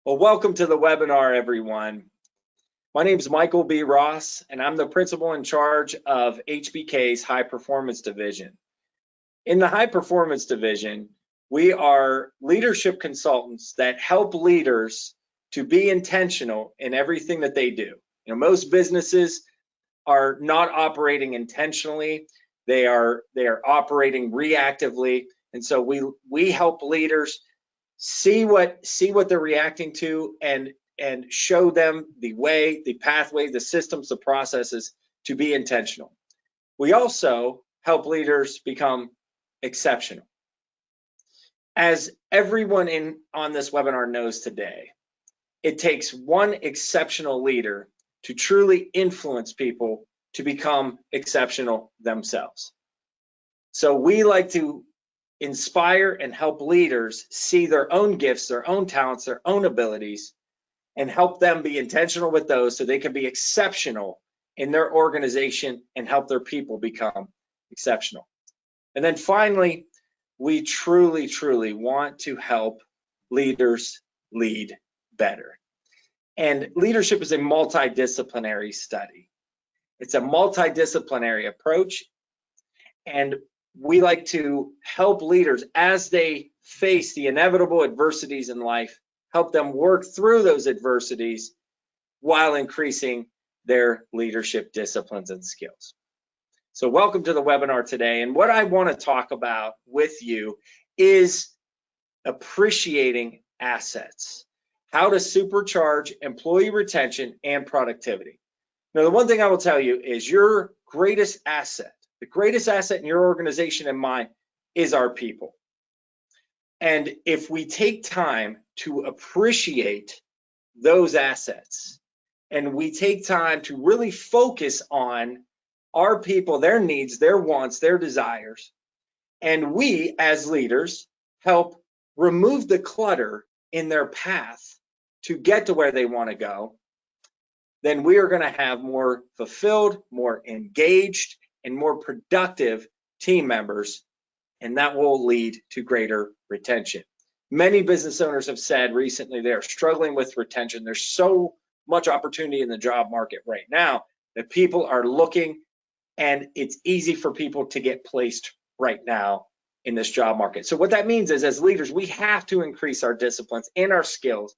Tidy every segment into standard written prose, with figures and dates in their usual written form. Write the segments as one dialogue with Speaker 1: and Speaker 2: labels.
Speaker 1: Well, welcome to the webinar, everyone. My name is Michael B. Ross, and I'm the principal in charge of HBK's High Performance Division. In the High Performance Division, we are leadership consultants that help leaders to be intentional in everything that they do. Most businesses are not operating intentionally. They are operating reactively, and so we help leaders see what they're reacting to and show them the way, the pathway, the systems, the processes to be intentional. We also help leaders become exceptional. As everyone on this webinar knows today, it takes one exceptional leader to truly influence people to become exceptional themselves. So we like to inspire and help leaders see their own gifts, their own talents, their own abilities, and help them be intentional with those so they can be exceptional in their organization and help their people become exceptional. And then finally, we truly want to help leaders lead better. And leadership is a multidisciplinary study. It's a multidisciplinary approach, and we like to help leaders as they face the inevitable adversities in life, help them work through those adversities while increasing their leadership disciplines and skills. So welcome to the webinar today. And what I want to talk about with you is appreciating assets, how to supercharge employee retention and productivity. Now, the one thing I will tell you is your greatest asset, the greatest asset in your organization and mine is our people. And if we take time to appreciate those assets and we take time to really focus on our people, their needs, their wants, their desires, and we as leaders help remove the clutter in their path to get to where they want to go, then we are going to have more fulfilled, more engaged, and more productive team members, and that will lead to greater retention. Many business owners have said recently they are struggling with retention. There's so much opportunity in the job market right now that people are looking, and it's easy for people to get placed right now in this job market. So what that means is, as leaders, we have to increase our disciplines and our skills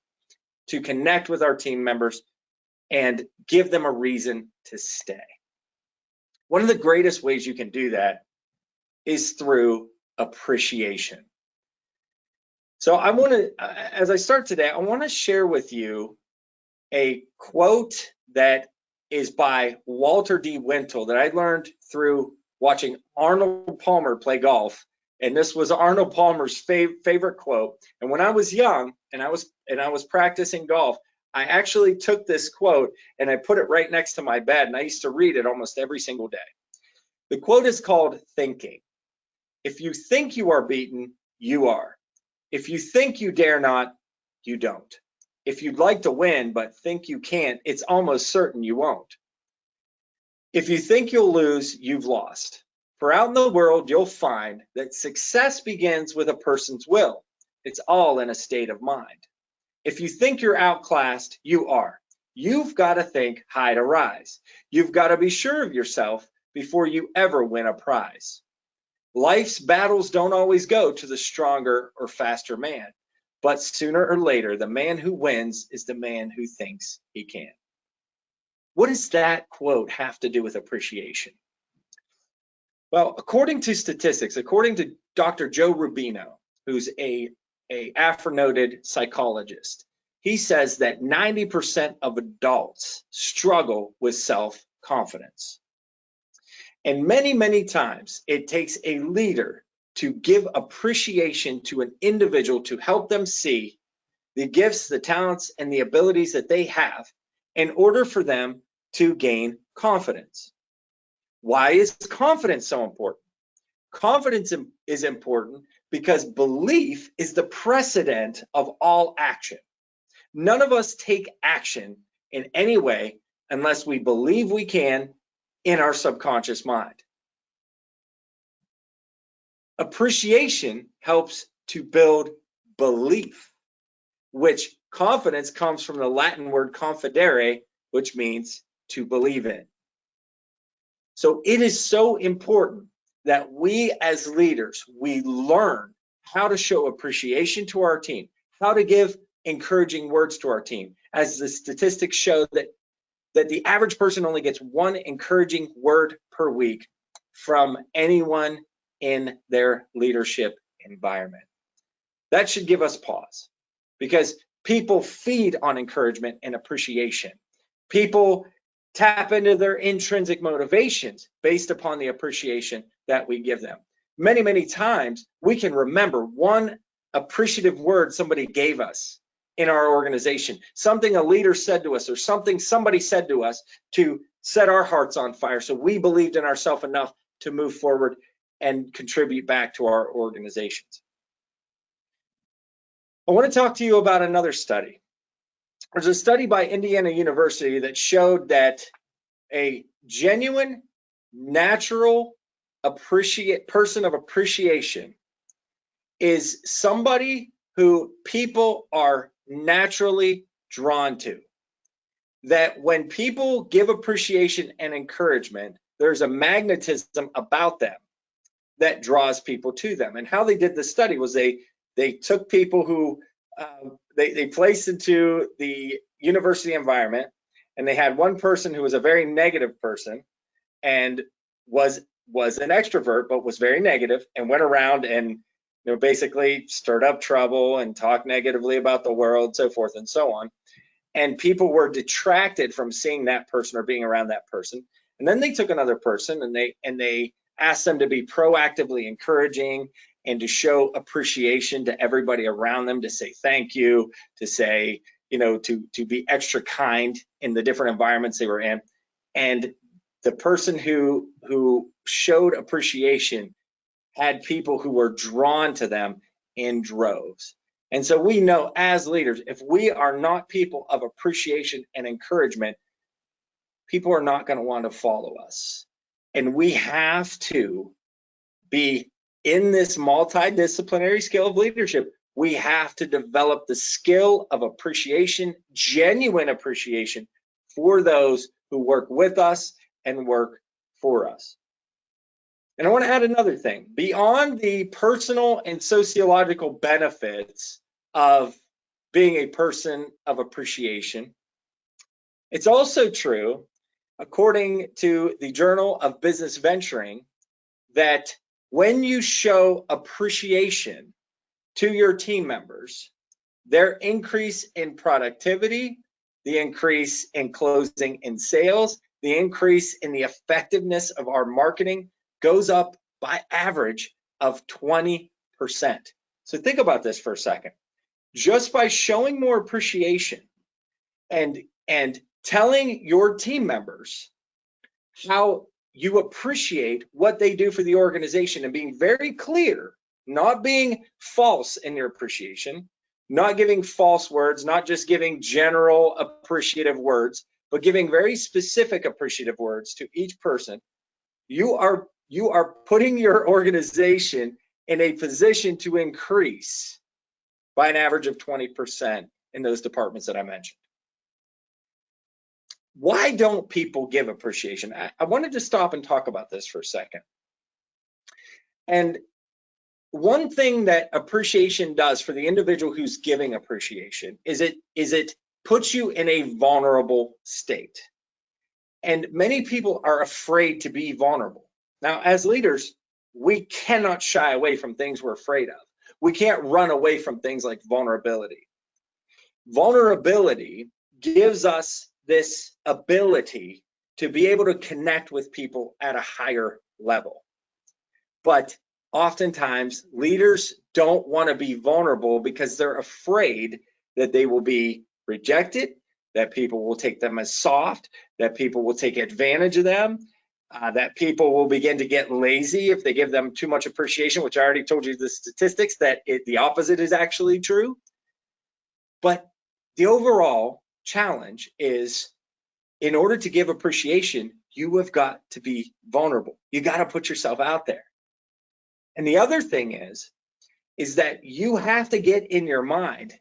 Speaker 1: to connect with our team members and give them a reason to stay. One of the greatest ways you can do that is through appreciation. So I want to, as I start today, I want to share with you a quote that is by Walter D. Wintle that I learned through watching Arnold Palmer play golf. And this was Arnold Palmer's favorite quote. And when I was young and I was practicing golf, I actually took this quote and I put it right next to my bed, and I used to read it almost every single day. The quote is called thinking. If you think you are beaten, you are. If you think you dare not, you don't. If you'd like to win but think you can't, it's almost certain you won't. If you think you'll lose, you've lost. For out in the world, you'll find that success begins with a person's will. It's all in a state of mind. If you think you're outclassed, you are. You've got to think high to rise. You've got to be sure of yourself before you ever win a prize. Life's battles don't always go to the stronger or faster man, but sooner or later, the man who wins is the man who thinks he can. What does that quote have to do with appreciation? Well, according to statistics, according to Dr. Joe Rubino, who's a Afro-noted psychologist, he says that 90% of adults struggle with self-confidence. And many times it takes a leader to give appreciation to an individual to help them see the gifts, the talents, and the abilities that they have in order for them to gain confidence. Why is confidence so important? Confidence is important because belief is the precedent of all action. None of us take action in any way unless we believe we can in our subconscious mind. Appreciation helps to build belief, which Confidence comes from the Latin word confidere, which means to believe in. So it is so important that we as leaders, we learn how to show appreciation to our team, how to give encouraging words to our team. As the statistics show that the average person only gets one encouraging word per week from anyone in their leadership environment. That should give us pause, because people feed on encouragement and appreciation. People tap into their intrinsic motivations based upon the appreciation that we give them. Many, many times we can remember one appreciative word somebody gave us in our organization, something a leader said to us, or something somebody said to us to set our hearts on fire, so we believed in ourselves enough to move forward and contribute back to our organizations. I want to talk to you about another study. There's a study by Indiana University that showed that a genuine, natural person of appreciation is somebody who people are naturally drawn to. That when people give appreciation and encouragement, there's a magnetism about them that draws people to them. And how they did the study was they took people who they placed into the university environment, and they had one person who was a very negative person and was an extrovert but was very negative, and went around and basically stirred up trouble and talked negatively about the world, so forth and so on. And people were detracted from seeing that person or being around that person. And then they took another person and they asked them to be proactively encouraging and to show appreciation to everybody around them, to say thank you, to say, to be extra kind in the different environments they were in. And the person who showed appreciation had people who were drawn to them in droves. And so we know as leaders, if we are not people of appreciation and encouragement, people are not going to want to follow us. And we have to be in this multidisciplinary skill of leadership. We have to develop the skill of appreciation, genuine appreciation for those who work with us and work for us. And I want to add another thing. Beyond the personal and sociological benefits of being a person of appreciation, it's also true, according to the Journal of Business Venturing, that when you show appreciation to your team members, their increase in productivity, the increase in closing in sales, the increase in the effectiveness of our marketing goes up by average of 20%. So think about this for a second. Just by showing more appreciation and telling your team members how you appreciate what they do for the organization, and being very clear, not being false in your appreciation, not giving false words, not just giving general appreciative words, but giving very specific appreciative words to each person, you are putting your organization in a position to increase by an average of 20% in those departments that I mentioned. Why don't people give appreciation? I wanted to stop and talk about this for a second. And one thing that appreciation does for the individual who's giving appreciation is it puts you in a vulnerable state. And many people are afraid to be vulnerable. Now, as leaders, we cannot shy away from things we're afraid of. We can't run away from things like vulnerability. Vulnerability gives us this ability to be able to connect with people at a higher level. But oftentimes, leaders don't want to be vulnerable because they're afraid that they will be rejected, that people will take them as soft, that people will take advantage of them, that people will begin to get lazy if they give them too much appreciation, which I already told you the statistics that the opposite is actually true. But the overall challenge is, in order to give appreciation, you have got to be vulnerable. You got to put yourself out there. And the other thing is that you have to get in your mind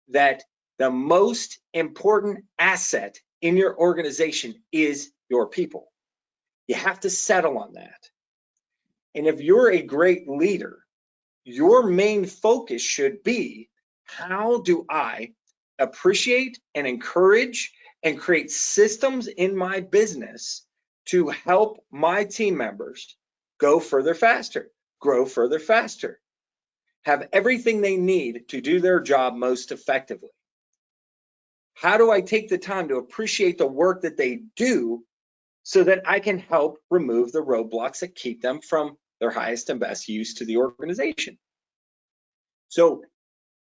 Speaker 1: that the most important asset in your organization is your people. You have to settle on that. And if you're a great leader, your main focus should be, how do I appreciate and encourage and create systems in my business to help my team members go further faster, grow further faster, have everything they need to do their job most effectively? How do I take the time to appreciate the work that they do so that I can help remove the roadblocks that keep them from their highest and best use to the organization? So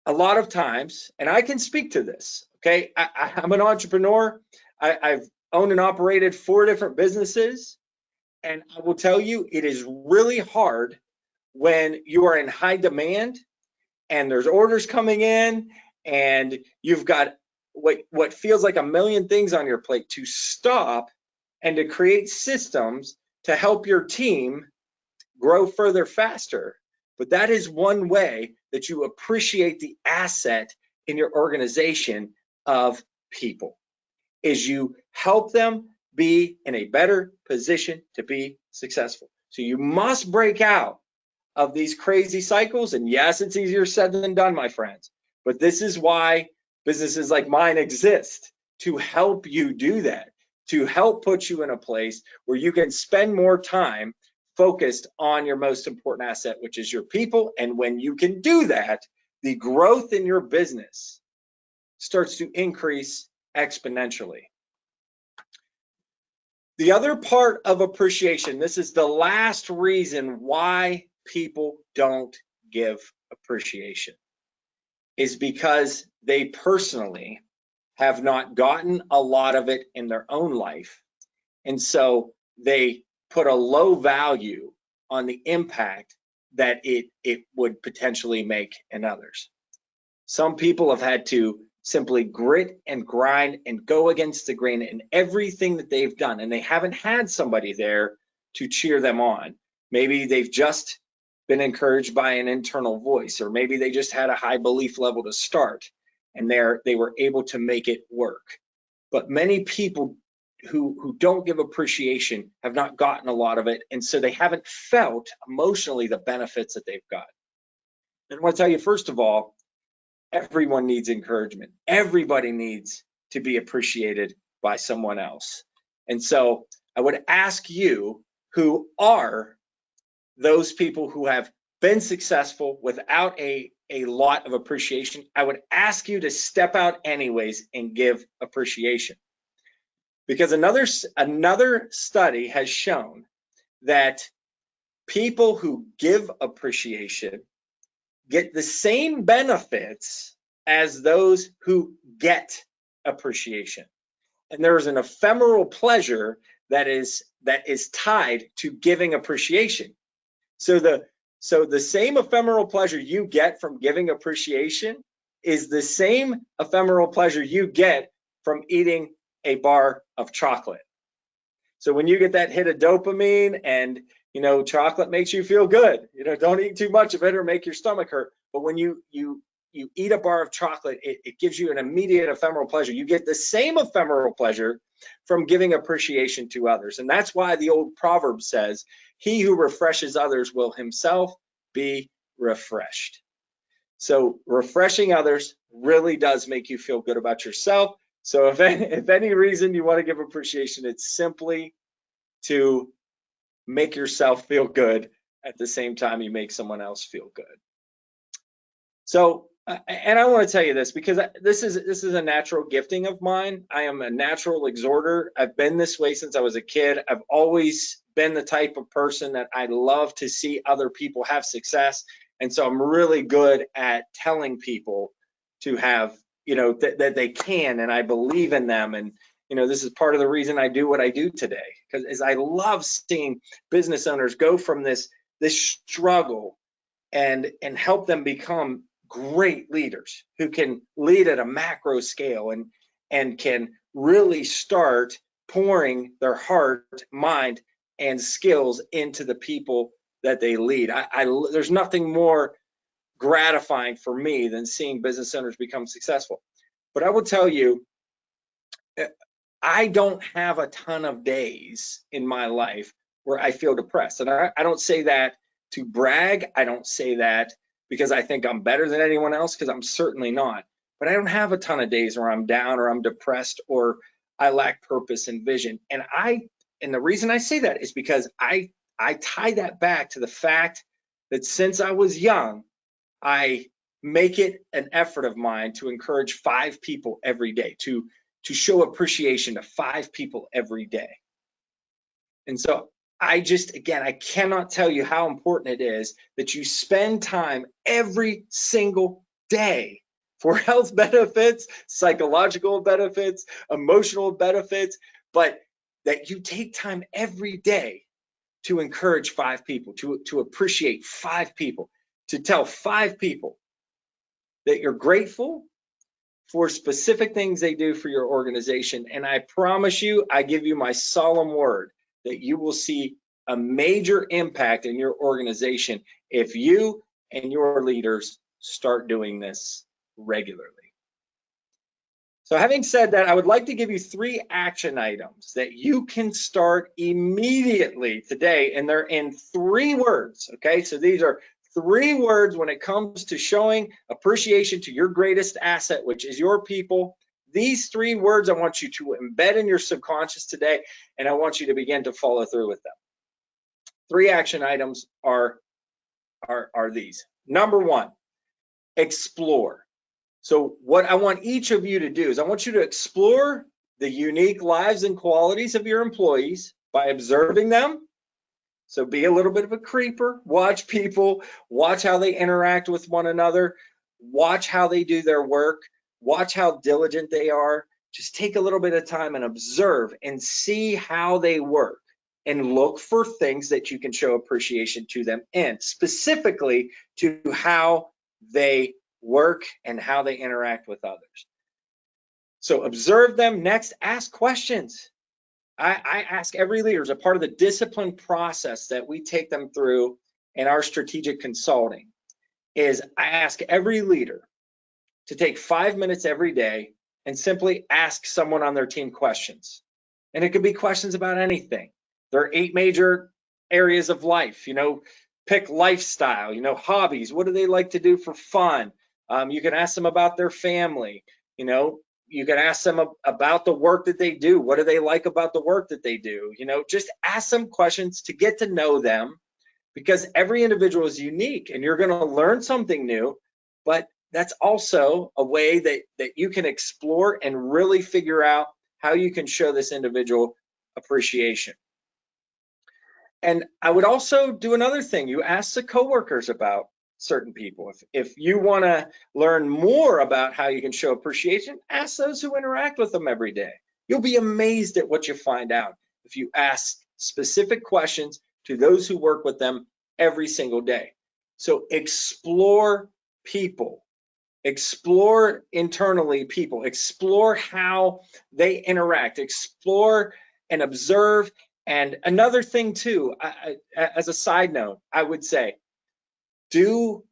Speaker 1: a lot of times, and I can speak to this, okay? I'm an entrepreneur. I've owned and operated 4 different businesses, and I will tell you, it is really hard when you are in high demand and there's orders coming in and you've got what feels like a million things on your plate, to stop and to create systems to help your team grow further faster. But that is one way that you appreciate the asset in your organization of people, is you help them be in a better position to be successful. So you must break out of these crazy cycles. And yes, it's easier said than done, my friends. But this is why businesses like mine exist, to help you do that, to help put you in a place where you can spend more time focused on your most important asset, which is your people. And when you can do that, the growth in your business starts to increase exponentially. The other part of appreciation, this is the last reason why people don't give appreciation, is because they personally have not gotten a lot of it in their own life. And so they put a low value on the impact that it would potentially make in others. Some people have had to simply grit and grind and go against the grain in everything that they've done, and they haven't had somebody there to cheer them on. Maybe they've just been encouraged by an internal voice, or maybe they just had a high belief level to start and they were able to make it work. But many people who don't give appreciation have not gotten a lot of it, and so they haven't felt emotionally the benefits that they've got. And I want to tell you, first of all, everyone needs encouragement. Everybody needs to be appreciated by someone else. And so I would ask you, who are those people who have been successful without a lot of appreciation, I would ask you to step out anyways and give appreciation. Because another study has shown that people who give appreciation get the same benefits as those who get appreciation. And there is an ephemeral pleasure that is tied to giving appreciation. So the same ephemeral pleasure you get from giving appreciation is the same ephemeral pleasure you get from eating a bar of chocolate. So when you get that hit of dopamine, and chocolate makes you feel good, don't eat too much of it or make your stomach hurt. But when you eat a bar of chocolate, it gives you an immediate ephemeral pleasure. You get the same ephemeral pleasure from giving appreciation to others. And that's why the old proverb says, he who refreshes others will himself be refreshed. So refreshing others really does make you feel good about yourself. So if any reason you want to give appreciation, it's simply to make yourself feel good at the same time you make someone else feel good. So, and I want to tell you this, because this is a natural gifting of mine. I am a natural exhorter. I've been this way since I was a kid. I've always been the type of person that I love to see other people have success. And so I'm really good at telling people to have, that they can, and I believe in them. And, this is part of the reason I do what I do today, because I love seeing business owners go from this struggle and help them become great leaders who can lead at a macro scale and can really start pouring their heart, mind, and skills into the people that they lead. There's nothing more gratifying for me than seeing business owners become successful. But I will tell you, I don't have a ton of days in my life where I feel depressed. And I don't say that to brag. I don't say that because I think I'm better than anyone else, because I'm certainly not. But I don't have a ton of days where I'm down or I'm depressed or I lack purpose and vision. And the reason I say that is because I tie that back to the fact that since I was young, I make it an effort of mine to encourage 5 people every day, to show appreciation to 5 people every day. And so again, I cannot tell you how important it is that you spend time every single day for health benefits, psychological benefits, emotional benefits, but that you take time every day to encourage 5 people, to appreciate 5 people, to tell 5 people that you're grateful for specific things they do for your organization. And I promise you, I give you my solemn word that you will see a major impact in your organization if you and your leaders start doing this regularly. So having said that, I would like to give you 3 action items that you can start immediately today, and they're in 3 words, okay? So these are 3 words when it comes to showing appreciation to your greatest asset, which is your people. These 3 words I want you to embed in your subconscious today, and I want you to begin to follow through with them. 3 action items are these. Number 1, explore. So what I want each of you to do is I want you to explore the unique lives and qualities of your employees by observing them. So be a little bit of a creeper, watch people, watch how they interact with one another, watch how they do their work, watch how diligent they are. Just take a little bit of time and observe and see how they work, and look for things that you can show appreciation to them in, specifically to how they work and how they interact with others. So observe them. Next, ask questions. I ask every leader, as a part of the discipline process that we take them through in our strategic consulting, is I ask every leader to take 5 minutes every day and simply ask someone on their team questions. And it could be questions about anything. There are 8 major areas of life. Pick lifestyle, hobbies. What do they like to do for fun? You can ask them about their family. You can ask them about the work that they do. What do they like about the work that they do? Just ask them questions to get to know them, because every individual is unique and you're going to learn something new. But that's also a way that you can explore and really figure out how you can show this individual appreciation. And I would also do another thing. You ask the coworkers about certain people. If you want to learn more about how you can show appreciation, ask those who interact with them every day. You'll be amazed at what you find out if you ask specific questions to those who work with them every single day. So explore people. Explore internally people. Explore how they interact. Explore and observe. And another thing too, as a side note, I would say, do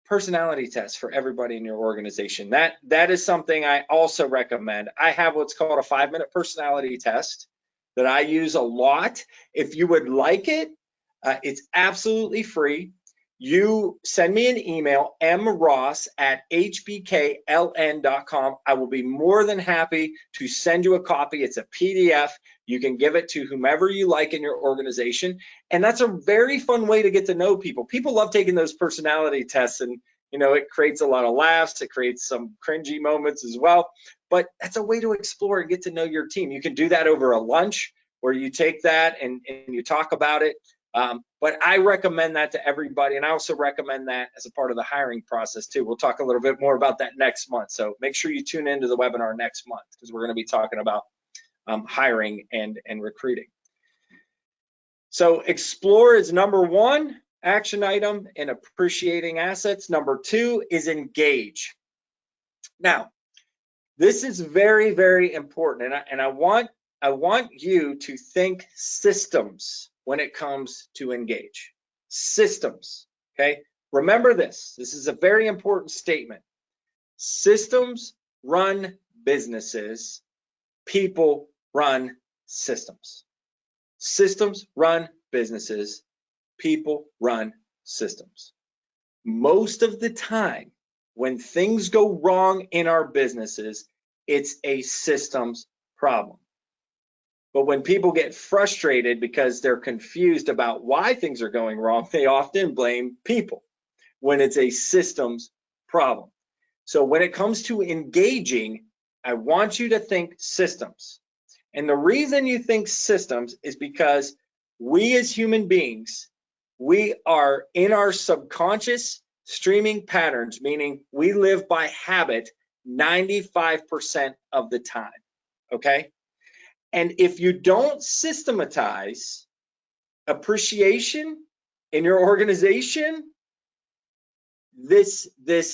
Speaker 1: personality tests for everybody in your organization. That is something I also recommend. I have what's called a 5-minute personality test that I use a lot. If you would like it, it's absolutely free. You send me an email, mross@hbkln.com. I will be more than happy to send you a copy. It's a PDF. You can give it to whomever you like in your organization. And that's a very fun way to get to know people. People love taking those personality tests, and it creates a lot of laughs. It creates some cringy moments as well. But that's a way to explore and get to know your team. You can do that over a lunch where you take that and you talk about it. But I recommend that to everybody, and I also recommend that as a part of the hiring process too. We'll talk a little bit more about that next month, so make sure you tune into the webinar next month, because we're going to be talking about hiring and recruiting. So explore is number 1 action item in appreciating assets. Number 2 is engage. Now, this is very, very important, and I want you to think systems when it comes to engage. Systems, okay? Remember this. This is a very important statement. Systems run businesses. People run systems. Systems run businesses. People run systems. Most of the time, when things go wrong in our businesses, it's a systems problem. But when people get frustrated because they're confused about why things are going wrong, they often blame people when it's a systems problem. So when it comes to engaging, I want you to think systems. And the reason you think systems is because we as human beings, we are in our subconscious streaming patterns, meaning we live by habit 95% of the time, okay? And if you don't systematize appreciation in your organization, this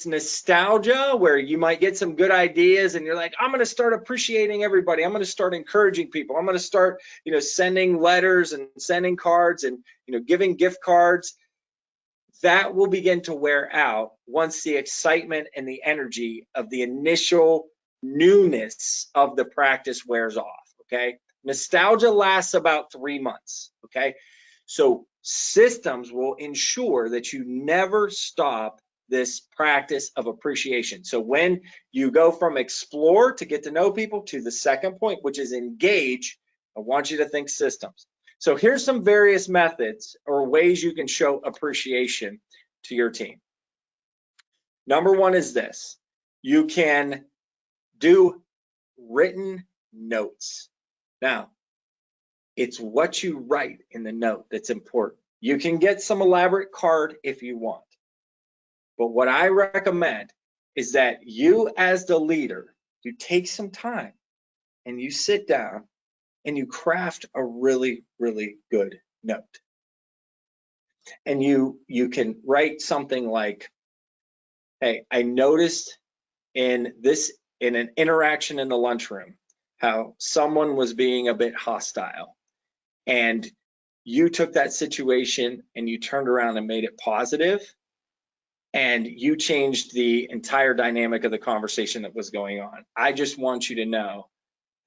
Speaker 1: nostalgia where you might get some good ideas and you're like, I'm going to start appreciating everybody. I'm going to start encouraging people. I'm going to start, sending letters and sending cards and, giving gift cards. That will begin to wear out once the excitement and the energy of the initial newness of the practice wears off, okay? Nostalgia lasts about 3 months, okay? So systems will ensure that you never stop this practice of appreciation. So when you go from explore to get to know people to the second point, which is engage, I want you to think systems. So here's some various methods or ways you can show appreciation to your team. Number one is this. You can do written notes. Now, it's what you write in the note that's important. You can get some elaborate card if you want. But what I recommend is that you as the leader, you take some time and you sit down and you craft a really, really good note. And you can write something like, hey, I noticed in an interaction in the lunchroom how someone was being a bit hostile. And you took that situation and you turned around and made it positive, and you changed the entire dynamic of the conversation that was going on. I just want you to know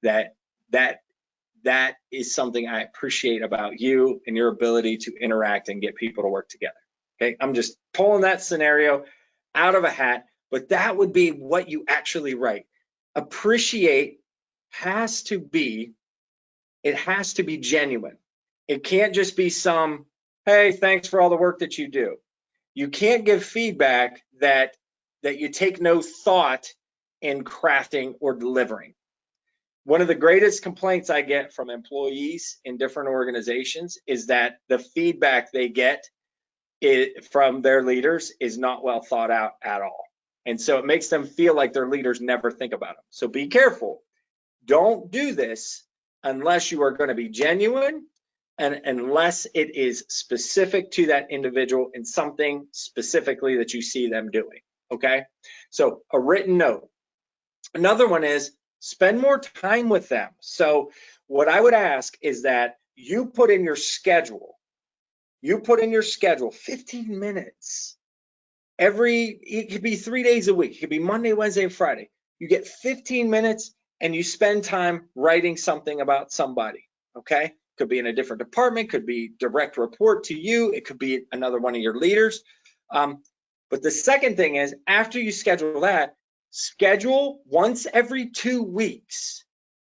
Speaker 1: that that is something I appreciate about you and your ability to interact and get people to work together. Okay, I'm just pulling that scenario out of a hat, but that would be what you actually write. Appreciate has to be genuine. It can't just be some, hey, thanks for all the work that you do. You can't give feedback that you take no thought in crafting or delivering. One of the greatest complaints I get from employees in different organizations is that the feedback they get from their leaders is not well thought out at all. And so it makes them feel like their leaders never think about them. So be careful. Don't do this unless you are going to be genuine and unless it is specific to that individual and something specifically that you see them doing, okay? So a written note. Another one is spend more time with them. So what I would ask is that you put in your schedule 15 minutes. It could be 3 days a week. It could be Monday, Wednesday, and Friday. You get 15 minutes and you spend time writing something about somebody, okay? Could be in a different department, could be direct report to you, it could be another one of your leaders. But the second thing is, after you schedule that, schedule once every 2 weeks,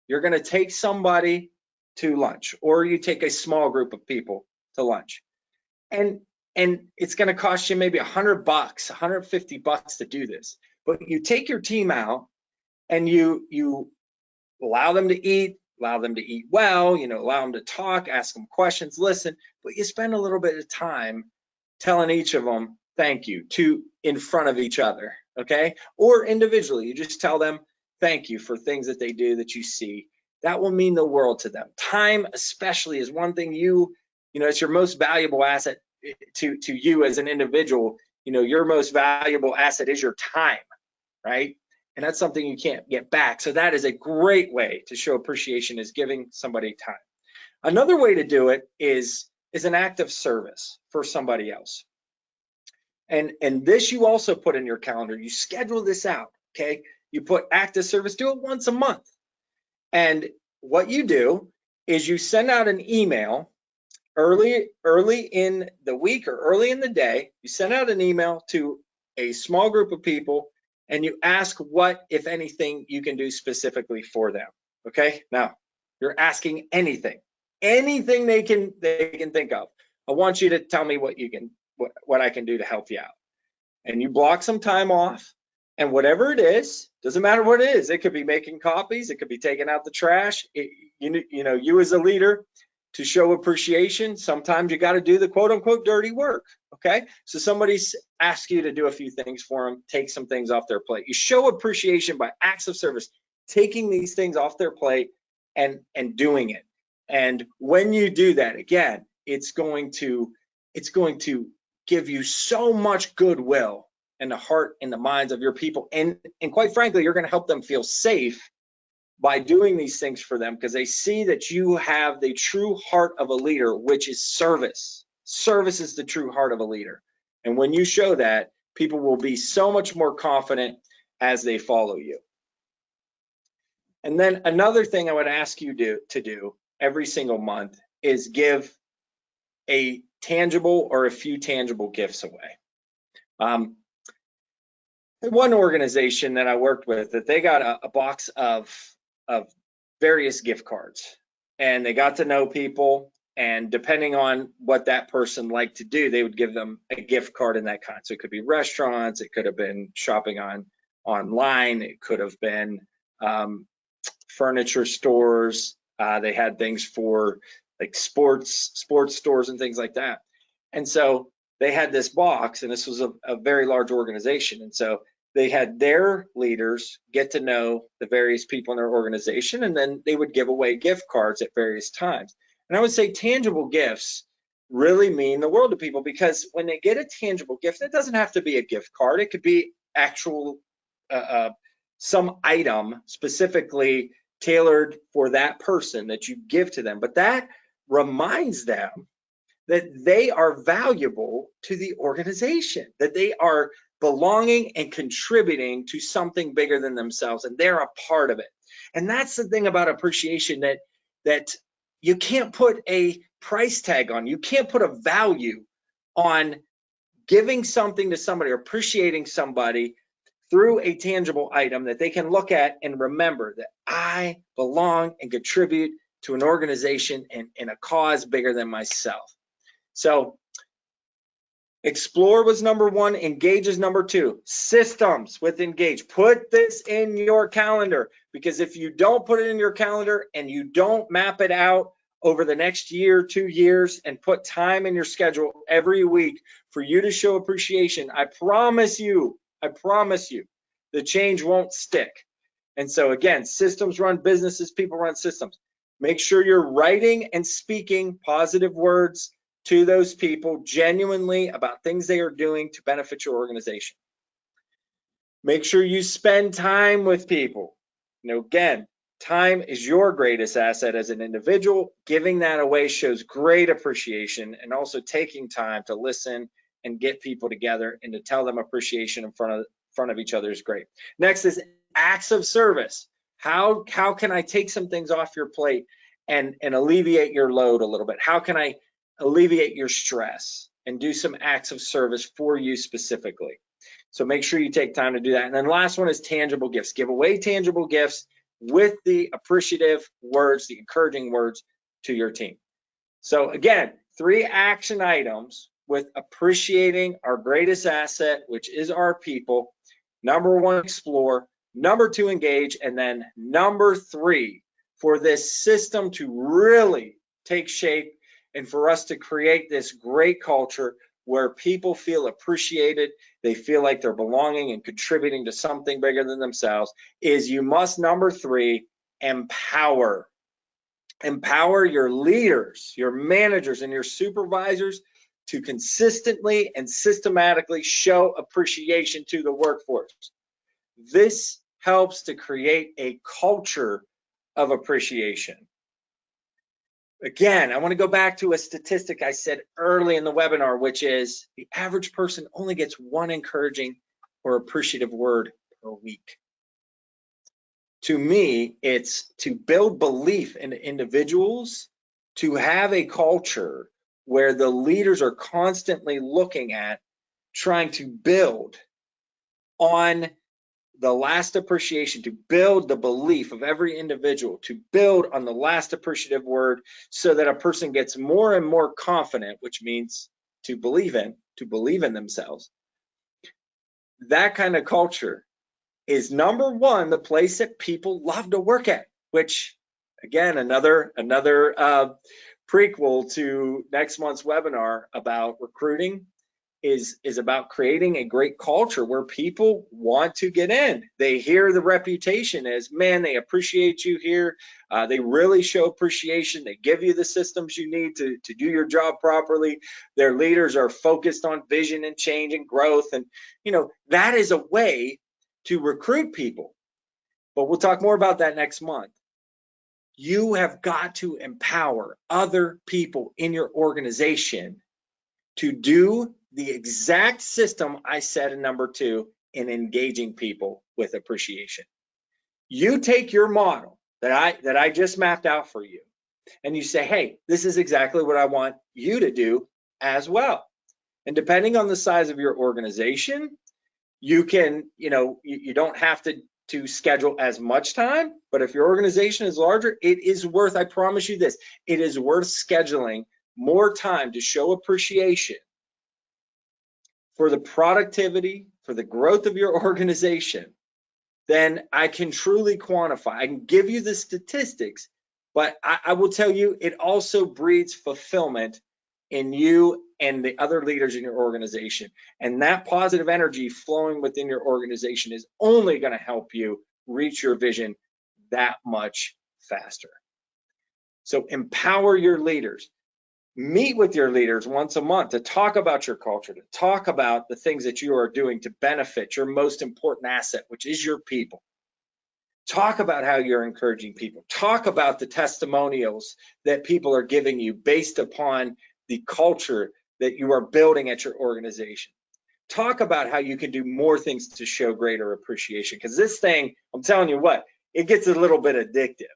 Speaker 1: you're gonna take somebody to lunch, or you take a small group of people to lunch. And it's gonna cost you maybe $100, $150 to do this. But you take your team out and you allow them to eat well, allow them to talk, ask them questions, listen, but you spend a little bit of time telling each of them thank you in front of each other, okay? Or individually, you just tell them thank you for things that they do that you see. That will mean the world to them. Time especially is one thing it's your most valuable asset to you as an individual. Your most valuable asset is your time, right? And that's something you can't get back. So that is a great way to show appreciation, is giving somebody time. Another way to do it is an act of service for somebody else. And this you also put in your calendar. You schedule this out, okay? You put act of service, do it once a month. And what you do is you send out an email early in the week or early in the day. You send out an email to a small group of people and you ask what, if anything, you can do specifically for them. Okay, now you're asking anything they can think of. I want you to tell me what I can do to help you out. And you block some time off, and whatever it is, doesn't matter what it is. It could be making copies, it could be taking out the trash. You as a leader, to show appreciation, sometimes you got to do the quote unquote dirty work. Okay, so somebody's asked you to do a few things for them, take some things off their plate. You show appreciation by acts of service, taking these things off their plate and doing it. And when you do that, again, it's going to give you so much goodwill in the heart and the minds of your people. And quite frankly, you're going to help them feel safe by doing these things for them, because they see that you have the true heart of a leader, which is service. Service is the true heart of a leader. And when you show that, people will be so much more confident as they follow you. And then another thing I would ask you to do every single month is give a tangible or a few tangible gifts away. One organization that I worked with, that they got a box of various gift cards, and they got to know people, and depending on what that person liked to do, they would give them a gift card in that kind. So it could be restaurants, it could have been shopping online, it could have been furniture stores. They had things for like sports stores and things like that. And so they had this box, and this was a very large organization. And so they had their leaders get to know the various people in their organization, and then they would give away gift cards at various times. And I would say tangible gifts really mean the world to people, because when they get a tangible gift, it doesn't have to be a gift card. It could be actual some item specifically tailored for that person that you give to them. But that reminds them that they are valuable to the organization, that they are belonging and contributing to something bigger than themselves, and they're a part of it. And that's the thing about appreciation that you can't put a price tag on. You can't put a value on giving something to somebody or appreciating somebody through a tangible item that they can look at and remember that I belong and contribute to an organization and a cause bigger than myself. So explore was number one, engage is number two. Systems with engage. Put this in your calendar, because if you don't put it in your calendar and you don't map it out over the next year, 2 years, and put time in your schedule every week for you to show appreciation, I promise you, the change won't stick. And so again, systems run businesses, people run systems. Make sure you're writing and speaking positive words to those people genuinely about things they are doing to benefit your organization. Make sure you spend time with people. Again, time is your greatest asset as an individual. Giving that away shows great appreciation, and also taking time to listen and get people together and to tell them appreciation in front of each other is great. Next is acts of service. How can I take some things off your plate and alleviate your load a little bit? How can I alleviate your stress and do some acts of service for you specifically? So make sure you take time to do that. And then last one is tangible gifts. Give away tangible gifts with the appreciative words, the encouraging words to your team. So again, 3 action items with appreciating our greatest asset, which is our people. Number 1, explore. Number 2, engage. And then number 3, for this system to really take shape and for us to create this great culture where people feel appreciated, they feel like they're belonging and contributing to something bigger than themselves, is you must, number 3, empower. Empower your leaders, your managers, and your supervisors to consistently and systematically show appreciation to the workforce. This helps to create a culture of appreciation. Again, I want to go back to a statistic I said early in the webinar, which is the average person only gets 1 encouraging or appreciative word per week. To me, it's to build belief in individuals, to have a culture where the leaders are constantly looking at trying to build on the last appreciation, to build the belief of every individual, to build on the last appreciative word, so that a person gets more and more confident, which means to believe in themselves. That kind of culture is number one, the place that people love to work at, which again, another prequel to next month's webinar about recruiting is about creating a great culture where people want to get in. They hear the reputation as, man, they appreciate you here. They really show appreciation. They give you the systems you need to do your job properly. Their leaders are focused on vision and change and growth. And, that is a way to recruit people. But we'll talk more about that next month. You have got to empower other people in your organization to do the exact system I said in number 2 in engaging people with appreciation. You take your model that I just mapped out for you, and you say, hey, this is exactly what I want you to do as well. And depending on the size of your organization, you can, you don't have to schedule as much time, but if your organization is larger, it is worth, I promise you this, it is worth scheduling more time to show appreciation for the productivity, for the growth of your organization, then I can truly quantify. I can give you the statistics, but I will tell you, it also breeds fulfillment in you and the other leaders in your organization. And that positive energy flowing within your organization is only going to help you reach your vision that much faster. So empower your leaders. Meet with your leaders once a month to talk about your culture, to talk about the things that you are doing to benefit your most important asset, which is your people. Talk about how you're encouraging people. Talk about the testimonials that people are giving you based upon the culture that you are building at your organization. Talk about how you can do more things to show greater appreciation, because this thing, I'm telling you what, it gets a little bit addictive.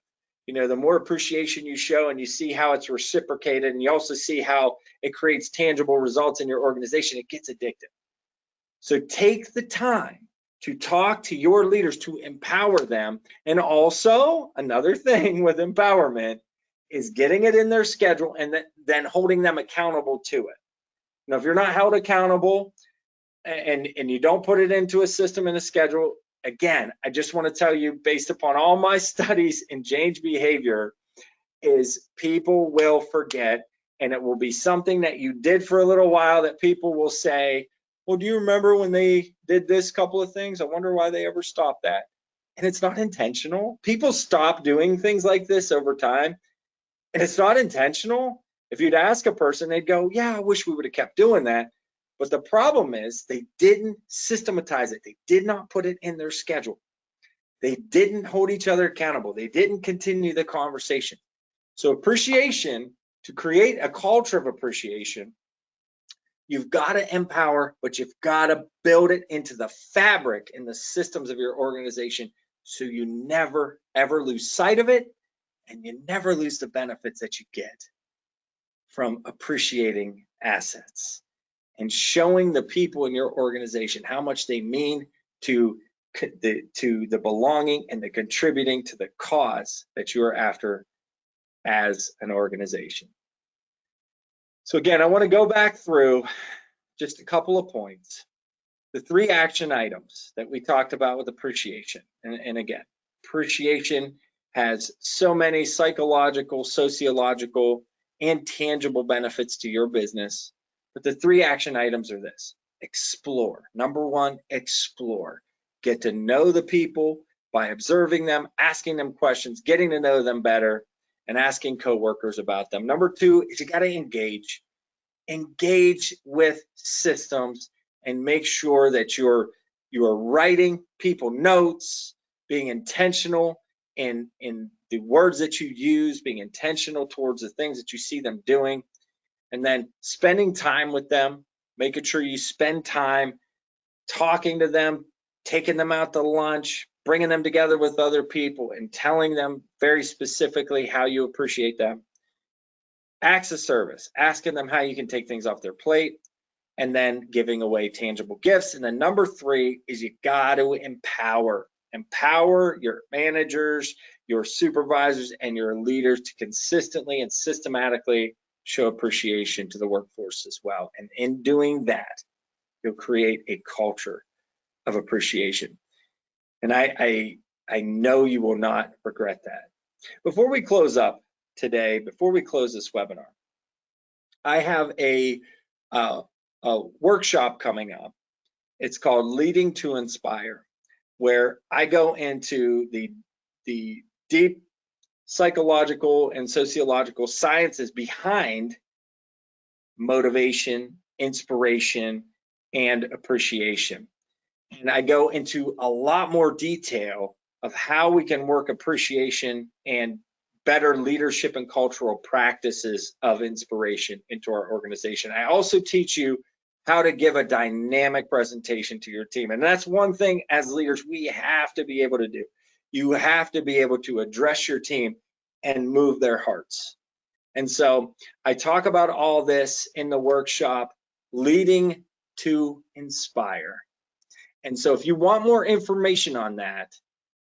Speaker 1: The more appreciation you show and you see how it's reciprocated, and you also see how it creates tangible results in your organization, it gets addictive. So take the time to talk to your leaders, to empower them. And also another thing with empowerment is getting it in their schedule and then holding them accountable to it. Now, if you're not held accountable and you don't put it into a system and a schedule, again, I just want to tell you, based upon all my studies in change behavior, is people will forget, and it will be something that you did for a little while that people will say, well, do you remember when they did this couple of things? I wonder why they ever stopped that. And it's not intentional. People stop doing things like this over time, and it's not intentional. If you'd ask a person, they'd go, yeah, I wish we would have kept doing that. But the problem is they didn't systematize it. They did not put it in their schedule. They didn't hold each other accountable. They didn't continue the conversation. So appreciation, to create a culture of appreciation, you've got to empower, but you've got to build it into the fabric and the systems of your organization so you never, ever lose sight of it, and you never lose the benefits that you get from appreciating assets and showing the people in your organization how much they mean to the belonging and the contributing to the cause that you are after as an organization. So again, I want to go back through just a couple of points. The 3 action items that we talked about with appreciation. And again, appreciation has so many psychological, sociological, and tangible benefits to your business. But the 3 action items are this: explore. Number 1, explore. Get to know the people by observing them, asking them questions, getting to know them better, and asking coworkers about them. Number 2 is you got to engage. Engage with systems and make sure that you are writing people notes, being intentional in the words that you use, being intentional towards the things that you see them doing, and then spending time with them, making sure you spend time talking to them, taking them out to lunch, bringing them together with other people and telling them very specifically how you appreciate them. Acts of service, asking them how you can take things off their plate, and then giving away tangible gifts. And then number 3 is you got to empower. Empower your managers, your supervisors, and your leaders to consistently and systematically show appreciation to the workforce as well. And in doing that, you'll create a culture of appreciation. And I know you will not regret that. Before we close up today, before we close this webinar, I have a workshop coming up. It's called Leading to Inspire, where I go into the deep psychological and sociological sciences behind motivation, inspiration, and appreciation. And I go into a lot more detail of how we can work appreciation and better leadership and cultural practices of inspiration into our organization. I also teach you how to give a dynamic presentation to your team. And that's one thing as leaders we have to be able to do. You have to be able to address your team and move their hearts. And so I talk about all this in the workshop, Leading to Inspire. And so if you want more information on that,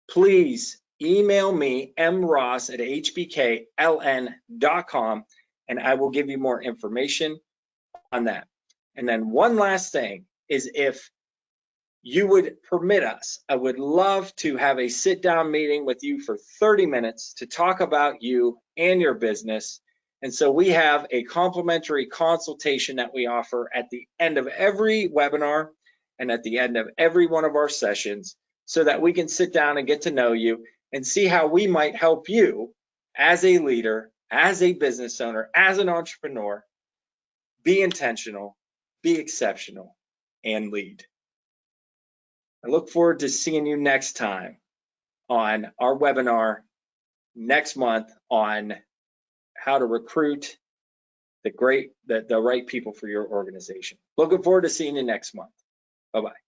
Speaker 1: please email me, mross@hbkln.com, and I will give you more information on that. And then one last thing is, if you would permit us, I would love to have a sit-down meeting with you for 30 minutes to talk about you and your business. And so we have a complimentary consultation that we offer at the end of every webinar and at the end of every one of our sessions, so that we can sit down and get to know you and see how we might help you as a leader, as a business owner, as an entrepreneur, be intentional, be exceptional, and lead. I look forward to seeing you next time on our webinar next month on how to recruit the right people for your organization. Looking forward to seeing you next month. Bye-bye.